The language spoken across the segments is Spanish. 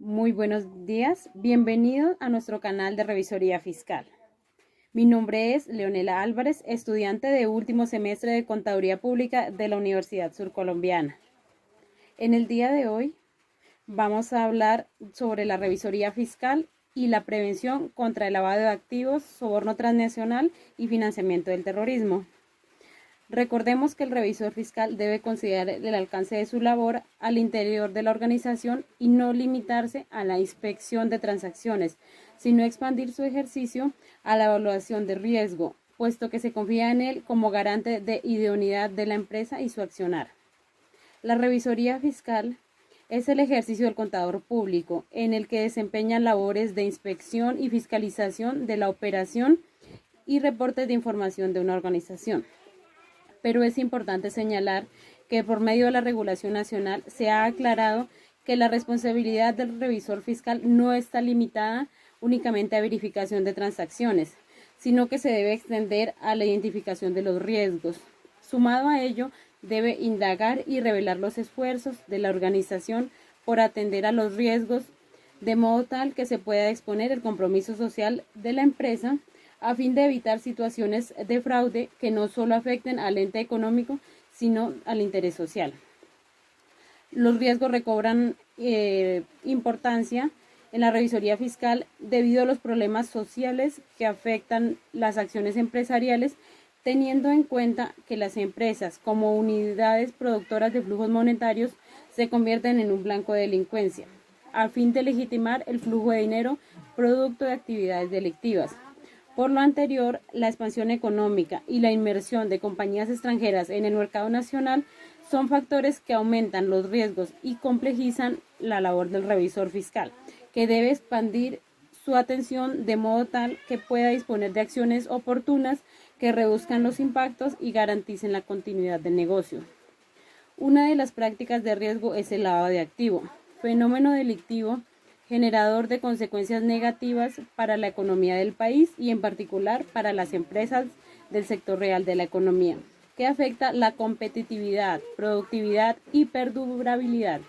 Muy buenos días, bienvenidos a nuestro canal de Revisoría Fiscal. Mi nombre es Leonela Álvarez, estudiante de último semestre de Contaduría Pública de la Universidad Surcolombiana. En el día de hoy vamos a hablar sobre la revisoría fiscal y la prevención contra el lavado de activos, soborno transnacional y financiamiento del terrorismo. Recordemos que el revisor fiscal debe considerar el alcance de su labor al interior de la organización y no limitarse a la inspección de transacciones, sino expandir su ejercicio a la evaluación de riesgo, puesto que se confía en él como garante de idoneidad de la empresa y su accionar. La revisoría fiscal es el ejercicio del contador público, en el que desempeña labores de inspección y fiscalización de la operación y reportes de información de una organización. Pero es importante señalar que por medio de la regulación nacional se ha aclarado que la responsabilidad del revisor fiscal no está limitada únicamente a verificación de transacciones, sino que se debe extender a la identificación de los riesgos. Sumado a ello, debe indagar y revelar los esfuerzos de la organización por atender a los riesgos, de modo tal que se pueda exponer el compromiso social de la empresa a fin de evitar situaciones de fraude que no solo afecten al ente económico, sino al interés social. Los riesgos recobran importancia en la revisoría fiscal debido a los problemas sociales que afectan las acciones empresariales, teniendo en cuenta que las empresas, como unidades productoras de flujos monetarios, se convierten en un blanco de delincuencia, a fin de legitimar el flujo de dinero producto de actividades delictivas. Por lo anterior, la expansión económica y la inmersión de compañías extranjeras en el mercado nacional son factores que aumentan los riesgos y complejizan la labor del revisor fiscal, que debe expandir su atención de modo tal que pueda disponer de acciones oportunas que reduzcan los impactos y garanticen la continuidad del negocio. Una de las prácticas de riesgo es el lavado de activo, fenómeno delictivo generador de consecuencias negativas para la economía del país y en particular para las empresas del sector real de la economía, que afecta la competitividad, productividad y perdurabilidad.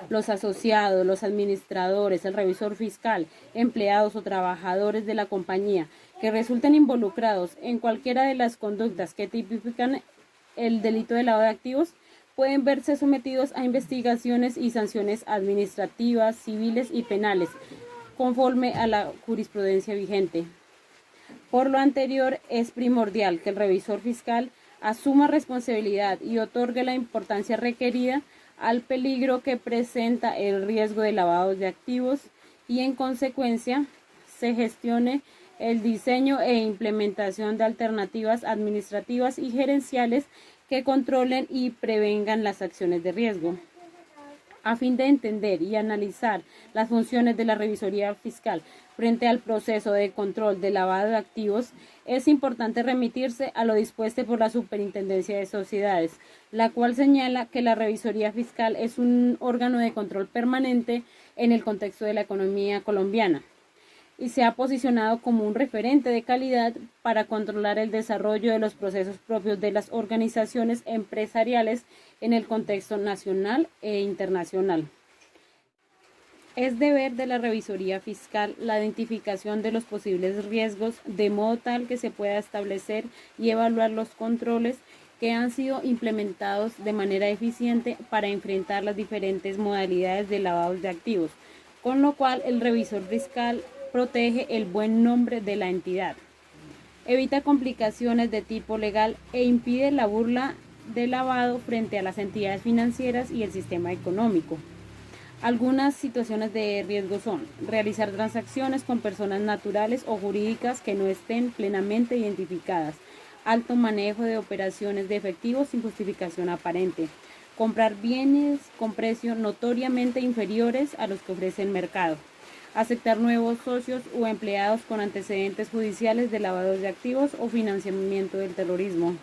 Los asociados, los administradores, el revisor fiscal, empleados o trabajadores de la compañía que resulten involucrados en cualquiera de las conductas que tipifican el delito de lavado de activos pueden verse sometidos a investigaciones y sanciones administrativas, civiles y penales, conforme a la jurisprudencia vigente. Por lo anterior, es primordial que el revisor fiscal asuma responsabilidad y otorgue la importancia requerida al peligro que presenta el riesgo de lavado de activos y, en consecuencia, se gestione el diseño e implementación de alternativas administrativas y gerenciales que controlen y prevengan las acciones de riesgo. A fin de entender y analizar las funciones de la revisoría fiscal frente al proceso de control de lavado de activos, es importante remitirse a lo dispuesto por la Superintendencia de Sociedades, la cual señala que la revisoría fiscal es un órgano de control permanente en el contexto de la economía colombiana y se ha posicionado como un referente de calidad para controlar el desarrollo de los procesos propios de las organizaciones empresariales en el contexto nacional e internacional. Es deber de la revisoría fiscal la identificación de los posibles riesgos de modo tal que se pueda establecer y evaluar los controles que han sido implementados de manera eficiente para enfrentar las diferentes modalidades de lavado de activos, con lo cual el revisor fiscal protege el buen nombre de la entidad, evita complicaciones de tipo legal e impide la burla de lavado frente a las entidades financieras y el sistema económico. Algunas situaciones de riesgo son realizar transacciones con personas naturales o jurídicas que no estén plenamente identificadas, alto manejo de operaciones de efectivo sin justificación aparente, comprar bienes con precios notoriamente inferiores a los que ofrece el mercado, aceptar nuevos socios o empleados con antecedentes judiciales de lavado de activos o financiamiento del terrorismo,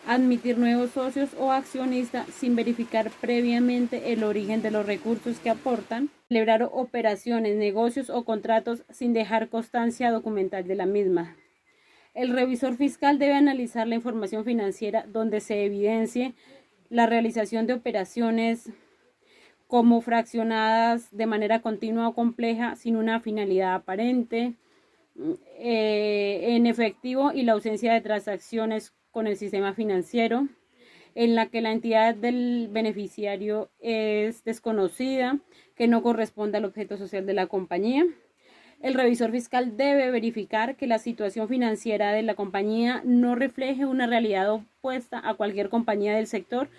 admitir nuevos socios o accionistas sin verificar previamente el origen de los recursos que aportan, celebrar operaciones, negocios o contratos sin dejar constancia documental de la misma. El revisor fiscal debe analizar la información financiera donde se evidencie la realización de operaciones como fraccionadas de manera continua o compleja sin una finalidad aparente, en efectivo y la ausencia de transacciones con el sistema financiero, en la que la entidad del beneficiario es desconocida, que no corresponde al objeto social de la compañía. El revisor fiscal debe verificar que la situación financiera de la compañía no refleje una realidad opuesta a cualquier compañía del sector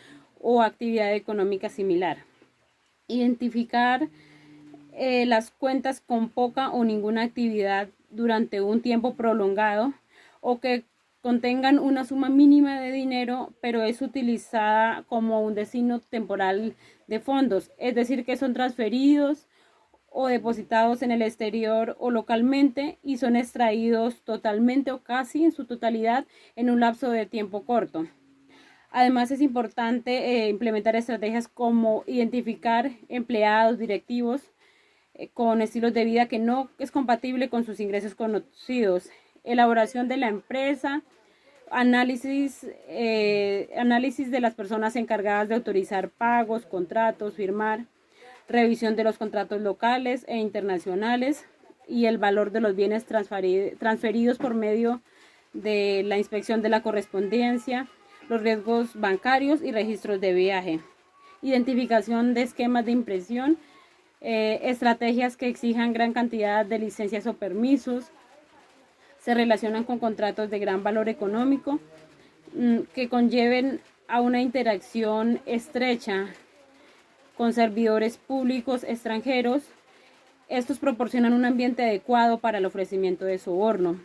o actividad económica similar. Identificar las cuentas con poca o ninguna actividad durante un tiempo prolongado o que contengan una suma mínima de dinero, pero es utilizada como un destino temporal de fondos, es decir, que son transferidos o depositados en el exterior o localmente y son extraídos totalmente o casi en su totalidad en un lapso de tiempo corto. Además, es importante implementar estrategias como identificar empleados, directivos con estilos de vida que no es compatible con sus ingresos conocidos, elaboración de la empresa, análisis de las personas encargadas de autorizar pagos, contratos, firmar, revisión de los contratos locales e internacionales y el valor de los bienes transferidos por medio de la inspección de la correspondencia, los riesgos bancarios y registros de viaje, identificación de esquemas de impresión, estrategias que exijan gran cantidad de licencias o permisos, se relacionan con contratos de gran valor económico que conlleven a una interacción estrecha con servidores públicos extranjeros. Estos proporcionan un ambiente adecuado para el ofrecimiento de soborno.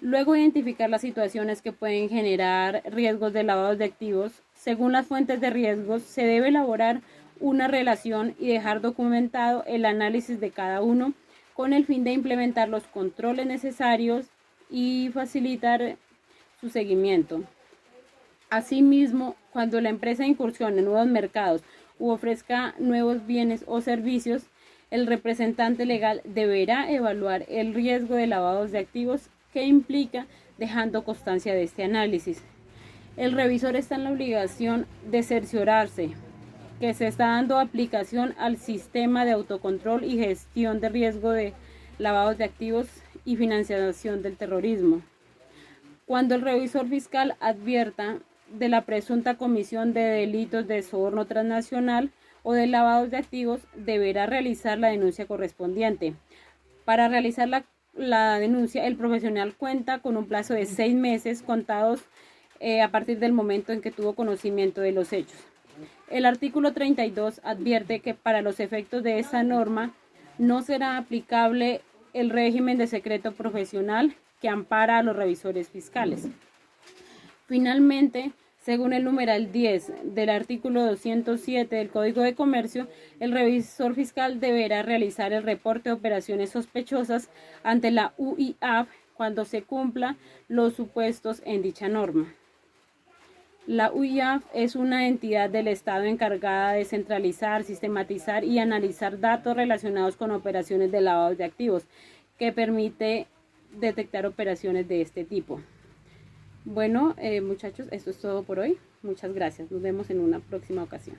Luego, identificar las situaciones que pueden generar riesgos de lavado de activos. Según las fuentes de riesgos, se debe elaborar una relación y dejar documentado el análisis de cada uno con el fin de implementar los controles necesarios y facilitar su seguimiento. Asimismo, cuando la empresa incursione en nuevos mercados u ofrezca nuevos bienes o servicios, el representante legal deberá evaluar el riesgo de lavados de activos que implica, dejando constancia de este análisis. El revisor está en la obligación de cerciorarse que se está dando aplicación al sistema de autocontrol y gestión de riesgo de lavados de activos y financiación del terrorismo. Cuando el revisor fiscal advierta de la presunta comisión de delitos de soborno transnacional o de lavados de activos, deberá realizar la denuncia correspondiente. Para realizar la denuncia, el profesional cuenta con un plazo de 6 meses contados a partir del momento en que tuvo conocimiento de los hechos. El artículo 32 advierte que para los efectos de esta norma no será aplicable el régimen de secreto profesional que ampara a los revisores fiscales. Finalmente, según el numeral 10 del artículo 207 del Código de Comercio, el revisor fiscal deberá realizar el reporte de operaciones sospechosas ante la UIAF cuando se cumplan los supuestos en dicha norma. La UIAF es una entidad del Estado encargada de centralizar, sistematizar y analizar datos relacionados con operaciones de lavado de activos, que permite detectar operaciones de este tipo. Bueno, muchachos, esto es todo por hoy. Muchas gracias. Nos vemos en una próxima ocasión.